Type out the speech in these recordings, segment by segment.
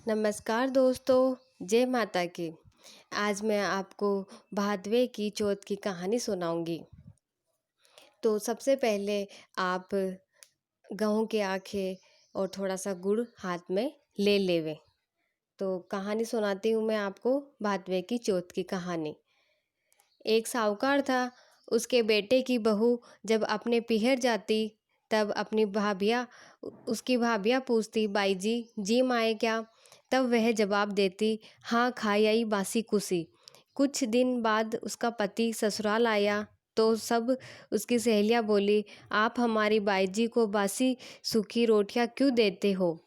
नमस्कार दोस्तों, जय माता की। आज मैं आपको भादवे की चौथ की कहानी सुनाऊंगी। तो सबसे पहले आप गेहूं के आखे और थोड़ा सा गुड़ हाथ में ले लेवे। तो कहानी सुनाती हूँ मैं आपको, भादवे की चौथ की कहानी। एक साहूकार था, उसके बेटे की बहू जब अपने पिहर जाती तब अपनी भाभिया उसकी भाभिया पूछती, बाई जी जी माए क्या? तब वह जवाब देती, हाँ खाई आई बासी कुसी। कुछ दिन बाद उसका पति ससुराल आया तो सब उसकी सहेलियां बोली, आप हमारी बाई जी को बासी सूखी रोटियां क्यों देते हो?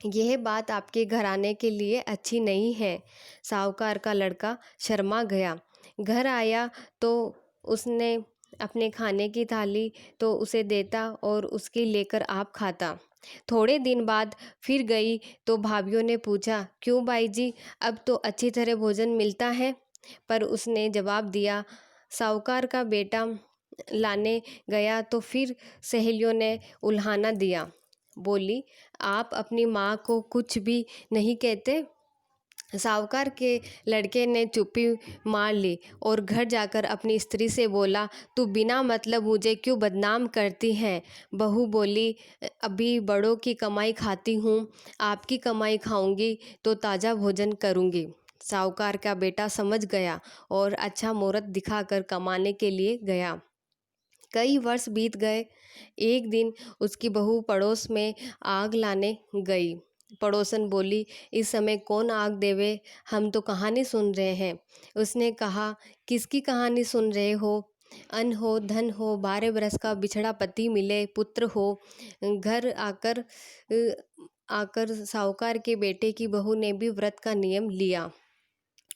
यह बात आपके घराने के लिए अच्छी नहीं है। साहूकार का लड़का शर्मा गया। घर आया तो उसने अपने खाने की थाली तो उसे देता और उसकी लेकर आप खाता। थोड़े दिन बाद फिर गई तो भाभीियों ने पूछा, क्यों बाई जी, अब तो अच्छी तरह भोजन मिलता है? पर उसने जवाब दिया, साहूकार का बेटा लाने गया तो फिर सहेलियों ने उल्हाना दिया। बोली, आप अपनी माँ को कुछ भी नहीं कहते? साहूकार के लड़के ने चुप्पी मार ली और घर जाकर अपनी स्त्री से बोला, तू बिना मतलब मुझे क्यों बदनाम करती है? बहू बोली, अभी बड़ों की कमाई खाती हूँ, आपकी कमाई खाऊंगी तो ताज़ा भोजन करूँगी। साहूकार का बेटा समझ गया और अच्छा मुहूर्त दिखाकर कमाने के लिए गया। कई वर्ष बीत गए। एक दिन उसकी बहू पड़ोस में आग लाने गई। पड़ोसन बोली, इस समय कौन आग देवे, हम तो कहानी सुन रहे हैं। उसने कहा, किसकी कहानी सुन रहे हो? अन्न हो, धन हो, 12 बरस का बिछड़ा पति मिले, पुत्र हो। घर आकर साहूकार के बेटे की बहू ने भी व्रत का नियम लिया।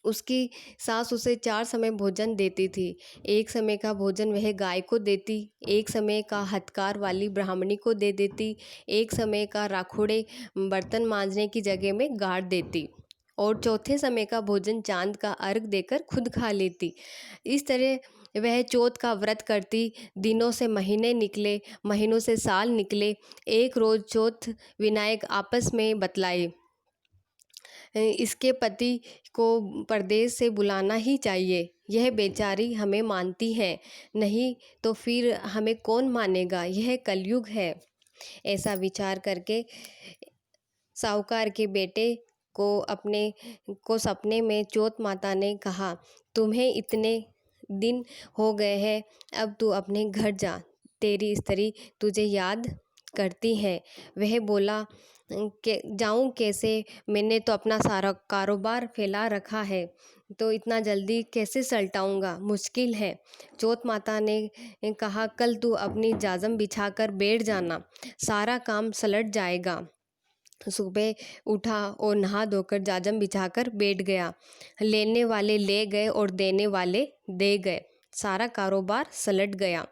उसकी सास उसे 4 समय भोजन देती थी। एक समय का भोजन वह गाय को देती, एक समय का हथकार वाली ब्राह्मणी को दे देती, एक समय का राखुड़े बर्तन मांजने की जगह में गाड़ देती और चौथे समय का भोजन चांद का अर्घ देकर खुद खा लेती। इस तरह वह चौथ का व्रत करती। दिनों से महीने निकले, महीनों से साल निकले। एक रोज चौथ विनायक आपस में बतलाए, इसके पति को परदेश से बुलाना ही चाहिए। यह बेचारी हमें मानती है, नहीं तो फिर हमें कौन मानेगा, यह कलयुग है। ऐसा विचार करके साहूकार के बेटे को सपने में चौथ माता ने कहा, तुम्हें इतने दिन हो गए हैं, अब तू अपने घर जा, तेरी स्त्री तुझे याद करती है। वह बोला, के जाऊं कैसे, मैंने तो अपना सारा कारोबार फैला रखा है, तो इतना जल्दी कैसे सलटाऊंगा, मुश्किल है। चौथ माता ने कहा, कल तू अपनी जाजम बिछाकर बैठ जाना, सारा काम सलट जाएगा। सुबह उठा और नहा धोकर जाजम बिछाकर बैठ गया। लेने वाले ले गए और देने वाले दे गए, सारा कारोबार सलट गया।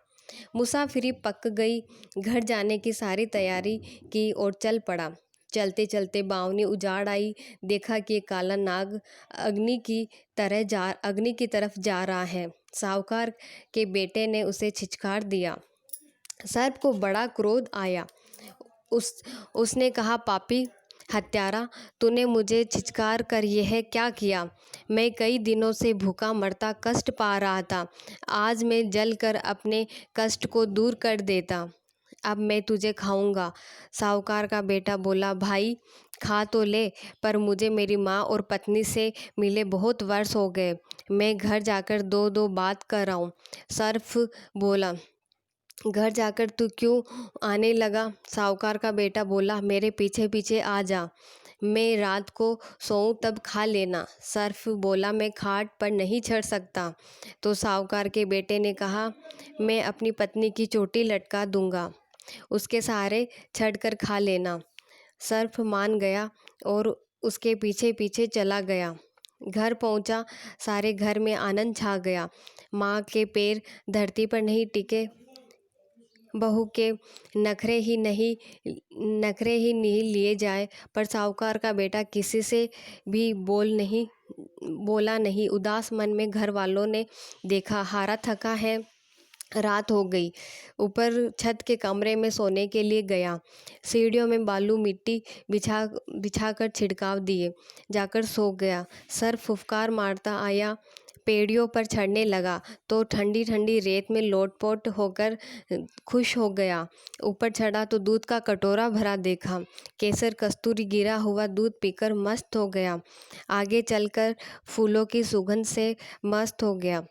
मुसाफिरी पक गई। घर जाने की सारी तैयारी की और चल पड़ा। चलते चलते बावनी उजाड़ आई। देखा कि एक काला नाग अग्नि की तरफ जा रहा है। साहूकार के बेटे ने उसे छिछकार दिया। सर्प को बड़ा क्रोध आया। उसने कहा, पापी हत्यारा, तूने मुझे छिछकार कर यह क्या किया? मैं कई दिनों से भूखा मरता कष्ट पा रहा था, आज मैं जल कर अपने कष्ट को दूर कर देता, अब मैं तुझे खाऊंगा। साहूकार का बेटा बोला, भाई खा तो ले, पर मुझे मेरी माँ और पत्नी से मिले बहुत वर्ष हो गए, मैं घर जाकर दो दो बात कर आऊँ। सर्प बोला, घर जाकर तू क्यों आने लगा? साहूकार का बेटा बोला, मेरे पीछे पीछे आ जा, मैं रात को सोऊं तब खा लेना। सर्प बोला, मैं खाट पर नहीं चढ़ सकता। तो साहूकार के बेटे ने कहा, मैं अपनी पत्नी की चोटी लटका दूंगा, उसके सहारे चढ़कर खा लेना। सर्प मान गया और उसके पीछे पीछे चला गया। घर पहुंचा, सारे घर में आनंद छा गया। माँ के पैर धरती पर नहीं टिके, बहू के नखरे ही नहीं लिए जाए, पर साहूकार का बेटा किसी से भी बोला नहीं। उदास मन में घर वालों ने देखा, हारा थका है, रात हो गई। ऊपर छत के कमरे में सोने के लिए गया। सीढ़ियों में बालू मिट्टी बिछा बिछाकर छिड़काव दिए, जाकर सो गया। सर फुफकार मारता आया, पेड़ियों पर चढ़ने लगा तो ठंडी ठंडी रेत में लोटपोट होकर खुश हो गया। ऊपर चढ़ा तो दूध का कटोरा भरा देखा। केसर कस्तूरी गिरा हुआ दूध पीकर मस्त हो गया। आगे चलकर फूलों की सुगंध से मस्त हो गया।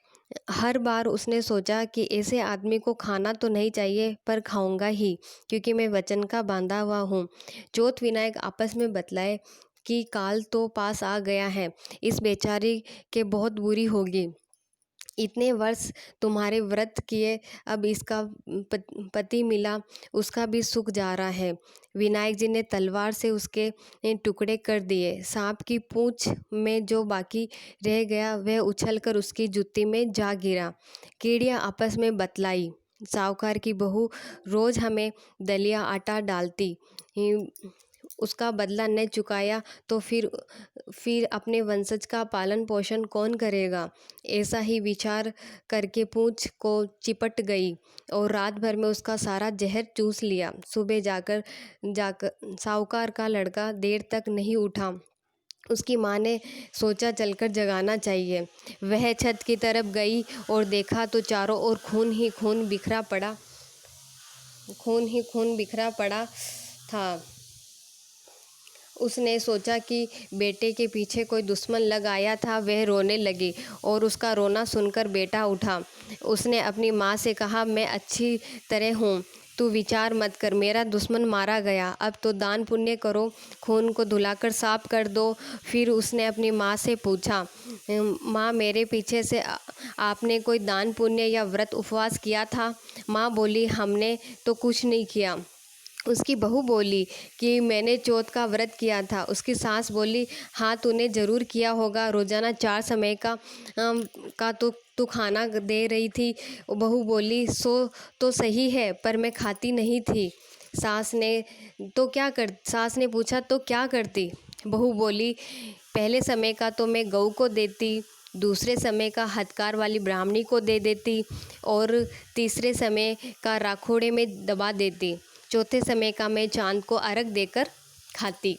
हर बार उसने सोचा कि ऐसे आदमी को खाना तो नहीं चाहिए, पर खाऊंगा ही, क्योंकि मैं वचन का बांधा हुआ हूँ। चौथ विनायक आपस में बतलाए कि काल तो पास आ गया है, इस बेचारी के बहुत बुरी होगी। इतने वर्ष तुम्हारे व्रत किए, अब इसका पति मिला, उसका भी सुख जा रहा है। विनायक जी ने तलवार से उसके टुकड़े कर दिए। सांप की पूंछ में जो बाकी रह गया वह उछलकर उसकी जुत्ती में जा गिरा। कीड़ियाँ आपस में बतलाई, साहूकार की बहू रोज हमें दलिया आटा डालती, उसका बदला न चुकाया तो फिर अपने वंशज का पालन पोषण कौन करेगा। ऐसा ही विचार करके पूंछ को चिपट गई और रात भर में उसका सारा जहर चूस लिया। सुबह जाकर साहूकार का लड़का देर तक नहीं उठा। उसकी माँ ने सोचा चलकर जगाना चाहिए। वह छत की तरफ गई और देखा तो चारों ओर खून ही खून बिखरा पड़ा था। उसने सोचा कि बेटे के पीछे कोई दुश्मन लग आया था। वह रोने लगी और उसका रोना सुनकर बेटा उठा। उसने अपनी माँ से कहा, मैं अच्छी तरह हूँ, तू विचार मत कर, मेरा दुश्मन मारा गया, अब तो दान पुण्य करो, खून को धुलाकर साफ कर दो। फिर उसने अपनी माँ से पूछा, माँ मेरे पीछे से आपने कोई दान पुण्य या व्रत उपवास किया था? माँ बोली, हमने तो कुछ नहीं किया। उसकी बहू बोली कि मैंने चौथ का व्रत किया था। उसकी सास बोली, हाँ तूने ज़रूर किया होगा, रोज़ाना 4 समय का तू खाना दे रही थी। बहू बोली, सो तो सही है, पर मैं खाती नहीं थी। सास ने पूछा, तो क्या करती? बहू बोली, पहले समय का तो मैं गऊ को देती, दूसरे समय का हथकार वाली ब्राह्मणी को दे देती और तीसरे समय का राखोड़े में दबा देती। चौथे समय का मैं चांद को अर्घ देकर खाती।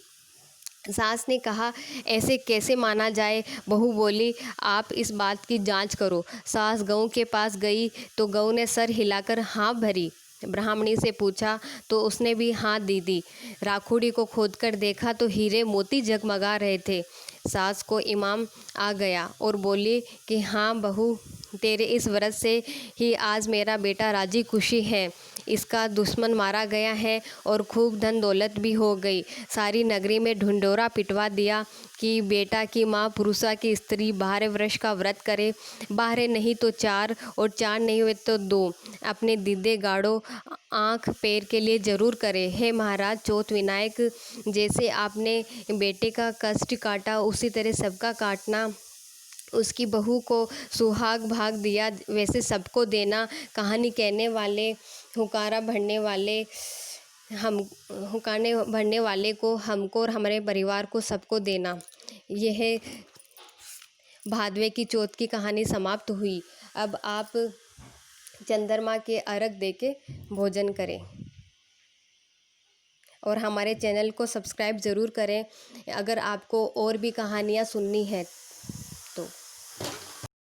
सास ने कहा, ऐसे कैसे माना जाए? बहू बोली, आप इस बात की जांच करो। सास गऊ के पास गई तो गऊ ने सर हिलाकर हाँ भरी। ब्राह्मणी से पूछा तो उसने भी हाँ दी दी। राखुड़ी को खोदकर देखा तो हीरे मोती जगमगा रहे थे। सास को इमाम आ गया और बोली कि हाँ बहू, तेरे इस व्रत से ही आज मेरा बेटा राजी खुशी है, इसका दुश्मन मारा गया है और खूब धन दौलत भी हो गई। सारी नगरी में ढिंढोरा पिटवा दिया कि बेटा की माँ पुरुषा की स्त्री 12 वर्ष का व्रत करे, 12 नहीं तो 4 और 4 नहीं हुए तो 2, अपने दीदे गाड़ो आँख पैर के लिए ज़रूर करे। हे महाराज चौथ विनायक, जैसे आपने बेटे का कष्ट काटा उसी तरह सबका काटना। उसकी बहू को सुहाग भाग दिया वैसे सबको देना। कहानी कहने वाले, हुकारा भरने वाले हुकाने भरने वाले को, हमको और हमारे परिवार को सबको देना। यह भादवे की चौथ की कहानी समाप्त हुई। अब आप चंद्रमा के अर्घ देके भोजन करें और हमारे चैनल को सब्सक्राइब ज़रूर करें। अगर आपको और भी कहानियाँ सुननी है